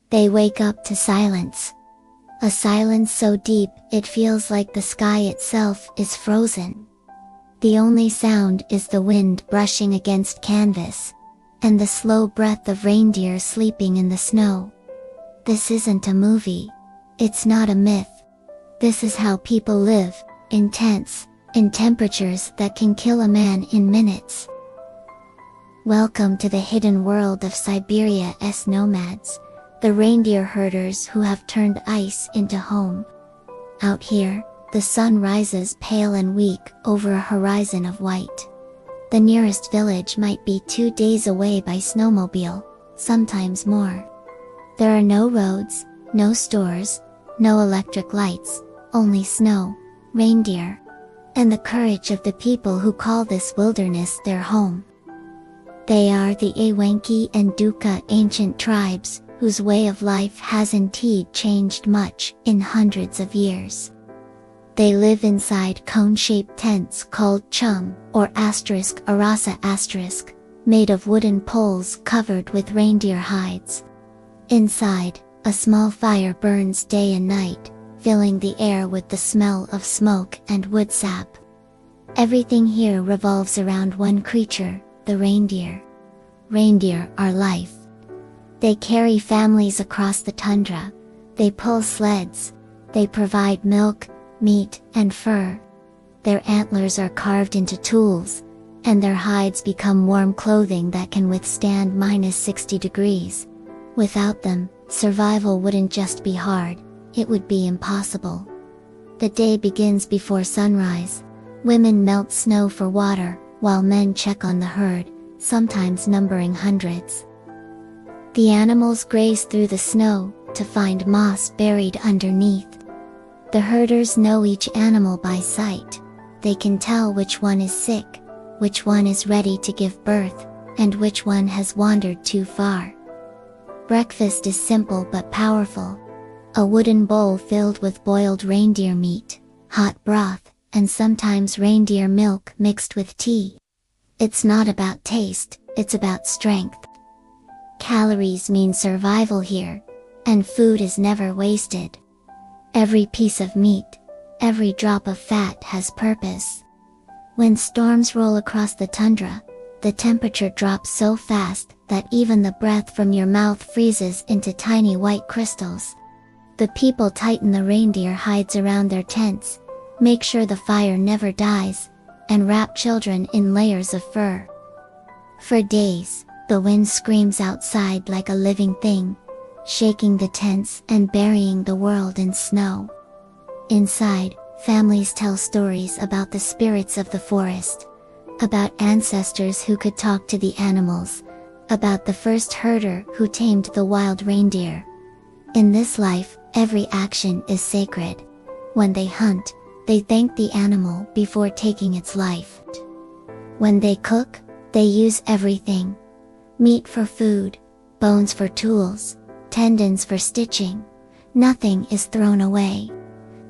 They wake up to silence. A silence so deep it feels like the sky itself is frozen. The only sound is the wind brushing against canvas, and the slow breath of reindeer sleeping in the snow. This isn't a movie. It's not a myth. This is how people live, intense, in temperatures that can kill a man in minutes. Welcome to the hidden world of Siberia's nomads, the reindeer herders who have turned ice into home. Out here, the sun rises pale and weak over a horizon of white. The nearest village might be 2 days away by snowmobile, sometimes more. There are no roads, no stores, no electric lights, only snow, reindeer, and the courage of the people who call this wilderness their home. They are the Evenki and Dukha, ancient tribes, whose way of life has indeed changed much in hundreds of years. They live inside cone-shaped tents called chum, or arasa, made of wooden poles covered with reindeer hides. Inside, a small fire burns day and night, filling the air with the smell of smoke and wood sap. Everything here revolves around one creature, the reindeer. Reindeer are life. They carry families across the tundra, they pull sleds, they provide milk, meat, and fur. Their antlers are carved into tools, and their hides become warm clothing that can withstand -60 degrees. Without them, survival wouldn't just be hard, it would be impossible. The day begins before sunrise. Women melt snow for water, while men check on the herd, sometimes numbering hundreds. The animals graze through the snow, to find moss buried underneath. The herders know each animal by sight. They can tell which one is sick, which one is ready to give birth, and which one has wandered too far. Breakfast is simple but powerful. A wooden bowl filled with boiled reindeer meat, hot broth, and sometimes reindeer milk mixed with tea. It's not about taste, it's about strength. Calories mean survival here, and food is never wasted. Every piece of meat, every drop of fat has purpose. When storms roll across the tundra, the temperature drops so fast that even the breath from your mouth freezes into tiny white crystals. The people tighten the reindeer hides around their tents, make sure the fire never dies, and wrap children in layers of fur. For days, the wind screams outside like a living thing, shaking the tents and burying the world in snow. Inside, families tell stories about the spirits of the forest, about ancestors who could talk to the animals, about the first herder who tamed the wild reindeer. In this life, every action is sacred. When they hunt, they thank the animal before taking its life. When they cook, they use everything. Meat for food, bones for tools, tendons for stitching. Nothing is thrown away.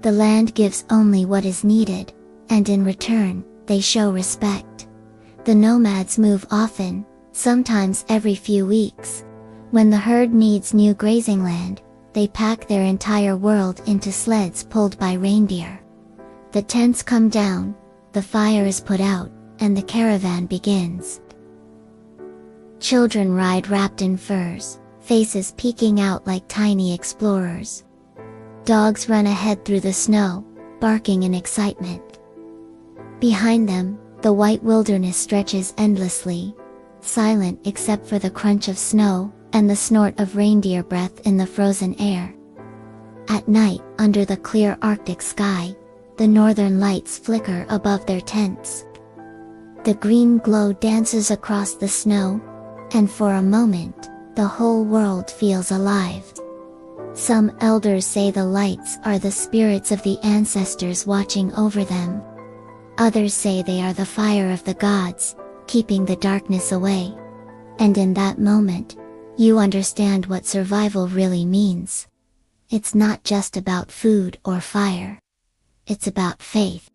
The land gives only what is needed, and in return, they show respect. The nomads move often, sometimes every few weeks. When the herd needs new grazing land, they pack their entire world into sleds pulled by reindeer. The tents come down, the fire is put out, and the caravan begins. Children ride wrapped in furs, faces peeking out like tiny explorers. Dogs run ahead through the snow, barking in excitement. Behind them, the white wilderness stretches endlessly, silent except for the crunch of snow, and the snort of reindeer breath in the frozen air. At night, under the clear Arctic sky, the northern lights flicker above their tents. The green glow dances across the snow, and for a moment, the whole world feels alive. Some elders say the lights are the spirits of the ancestors watching over them. Others say they are the fire of the gods, keeping the darkness away. And in that moment, you understand what survival really means. It's not just about food or fire. It's about faith.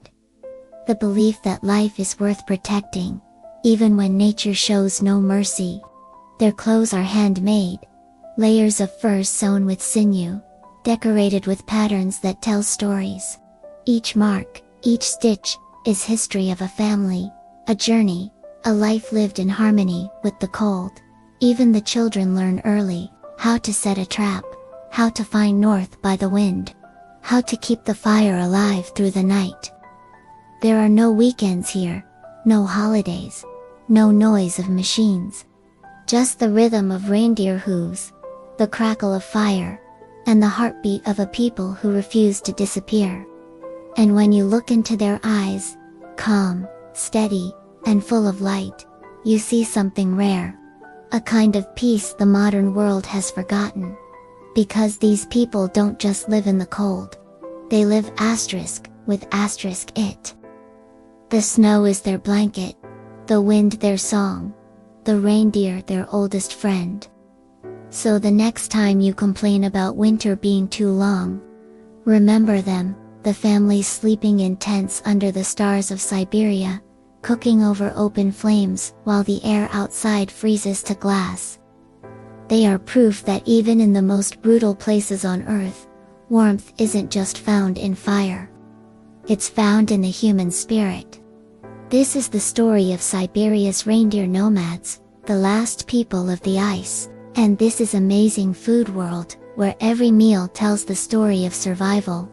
The belief that life is worth protecting, even when nature shows no mercy. Their clothes are handmade. layers of fur sewn with sinew, decorated with patterns that tell stories. Each mark, each stitch, is history of a family, a journey, a life lived in harmony with the cold. Even the children learn early how to set a trap, how to find north by the wind, how to keep the fire alive through the night. There are no weekends here, no holidays, no noise of machines. Just the rhythm of reindeer hooves, the crackle of fire, and the heartbeat of a people who refuse to disappear. And when you look into their eyes, calm, steady, and full of light, you see something rare. A kind of peace the modern world has forgotten. Because these people don't just live in the cold. They live with it. The snow is their blanket, the wind their song, the reindeer their oldest friend. So the next time you complain about winter being too long, remember them, the families sleeping in tents under the stars of Siberia, cooking over open flames while the air outside freezes to glass. They are proof that even in the most brutal places on Earth, warmth isn't just found in fire. It's found in the human spirit. This is the story of Siberia's reindeer nomads, the last people of the ice, and this is Amazing Food World, where every meal tells the story of survival,